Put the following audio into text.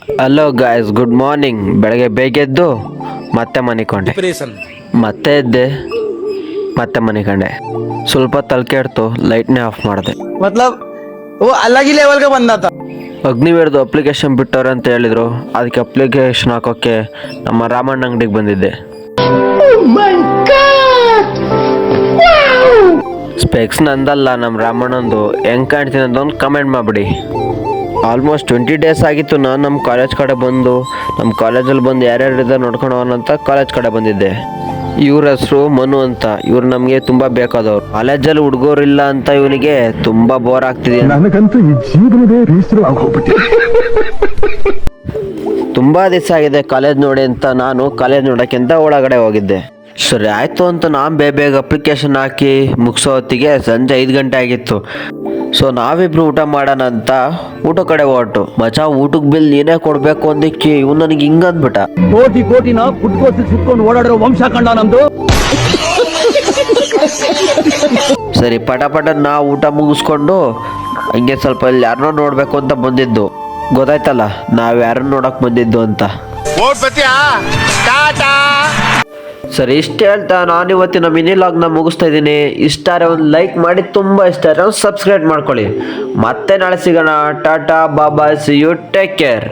Hello guys, good morning. ಬೆಳಗ್ಗೆ ಬೇಗ ಎದ್ದು ಮತ್ತೆ ಮನಿಕೊಂಡೆ, ಮತ್ತೆ ಎದ್ದೆ ಮತ್ತೆ ಮನಿಕೊಂಡೆ. ಸ್ವಲ್ಪ ತಲೆ ಕೆಡ್ತು, ಲೈಟ್ನೇ ಆಫ್ ಮಾಡಿದೆ. मतलब वो अलग ही लेवल का बंदा था. ಅಗ್ನಿವೀರ್ದು ಅಪ್ಲಿಕೇಶನ್ ಬಿಟ್ಟವ್ರೆ ಅಂತ ಹೇಳಿದ್ರು. ಅದಕ್ಕೆ ಅಪ್ಲಿಕೇಶನ್ ಹಾಕೋಕ್ಕೆ ನಮ್ಮ ರಾಮಣ್ಣ ಅಂಗಡಿಗೆ ಬಂದಿದ್ದೆ. ಸ್ಪೆಕ್ಸ್ ನಂದಲ್ಲ, ನಮ್ಮ ರಾಮಣ್ಣಂದು. ಹೆಂಗೆ ಕಾಣ್ತೀನಿ ಅಂತ ಒಂದು ಕಮೆಂಟ್ ಮಾಡಿಬಿಡಿ. ಆಲ್ಮೋಸ್ಟ್ 20 ಡೇಸ್ ಆಗಿತ್ತು ನಾನು ನಮ್ಮ ಕಾಲೇಜ್ ಕಡೆ ಬಂದು. ನಮ್ಮ ಕಾಲೇಜಲ್ಲಿ ಬಂದು ಯಾರ್ಯಾರಿದ್ದಾರೆ ನೋಡ್ಕೊಂಡು ಹೋಗೋಣಂತ ಕಾಲೇಜ್ ಕಡೆ ಬಂದಿದ್ದೆ. ಇವ್ರ ಹೆಸರು ಮನು ಅಂತ. ಇವ್ರು ನಮಗೆ ತುಂಬ ಬೇಕಾದವ್ರು. ಕಾಲೇಜಲ್ಲಿ ಹುಡುಗರಿಲ್ಲ ಅಂತ ಇವನಿಗೆ ತುಂಬ ಬೋರ್ ಆಗ್ತಿದೆ. ನನಗಂತೂ ಈ ಜೀವನವೇ ಬೇಸರ ಆಗೋಗ್ಬಿಟ್ಟಿದೆ. ತುಂಬ ದಿವಸ ಆಗಿದೆ ಕಾಲೇಜ್ ನೋಡಿ ಅಂತ ನಾನು ಕಾಲೇಜ್ ನೋಡೋಕ್ಕಿಂತ ಒಳಗಡೆ ಹೋಗಿದ್ದೆ. ಸರಿ ಆಯಿತು ಅಂತ ನಾನು ಬೇಗ ಅಪ್ಲಿಕೇಶನ್ ಹಾಕಿ ಮುಗಿಸೋ ಹೊತ್ತಿಗೆ ಸಂಜೆ 5 ಗಂಟೆ ಆಗಿತ್ತು. ಸೊ ನಾವಿಬ್ರು ಊಟ ಮಾಡೋಣ ಅಂತ ಊಟ ಕಡೆ ಹೊರಟು. ಮಚಾ, ಊಟಕ್ಕೆ ಬಿಲ್ ನೀನೇ ಕೊಡಬೇಕು ಅಂದಕ್ಕೆ ಇವ್ನು ನನಗೆ ಹಿಂಗಂದ್ಬಿಟ್ಟ. ಕೋಟಿನ ಪುಟ್ಕೋಸಿ ಸುತ್ಕೊಂಡು ಓಡಾಡಿರೋ ವಂಶ ಕಂಡ ನಮ್ದು. ಸರಿ ಪಟ ನಾವು ಊಟ ಮುಗಿಸ್ಕೊಂಡು ಹಂಗೆ ಸ್ವಲ್ಪ ಇಲ್ಲಿ ಯಾರನ್ನೋ ನೋಡಬೇಕು ಅಂತ ಬಂದಿದ್ದು. ಗೊತ್ತಾಯ್ತಲ್ಲ ನಾವು ಯಾರನ್ನ ನೋಡಕ್ ಬಂದಿದ್ದು ಅಂತ. ಸರಿ, ಇಷ್ಟ ಹೇಳ್ತಾ ನಾನು ಇವತ್ತಿನ ಮಿನಿ ಲಾಗ್ನ ಮುಗಿಸ್ತಾ ಇದ್ದೀನಿ. ಇಷ್ಟಾರೆ ಒಂದು ಲೈಕ್ ಮಾಡಿ, ತುಂಬ ಇಷ್ಟ ಆದರೆ ಒಂದು ಸಬ್ಸ್ಕ್ರೈಬ್ ಮಾಡ್ಕೊಳ್ಳಿ. ಮತ್ತೆ ನಾಳೆ ಸಿಗೋಣ. ಟಾಟಾ ಬಾಬಾ, ಸಿ ಯು, ಟೇಕ್ ಕೇರ್.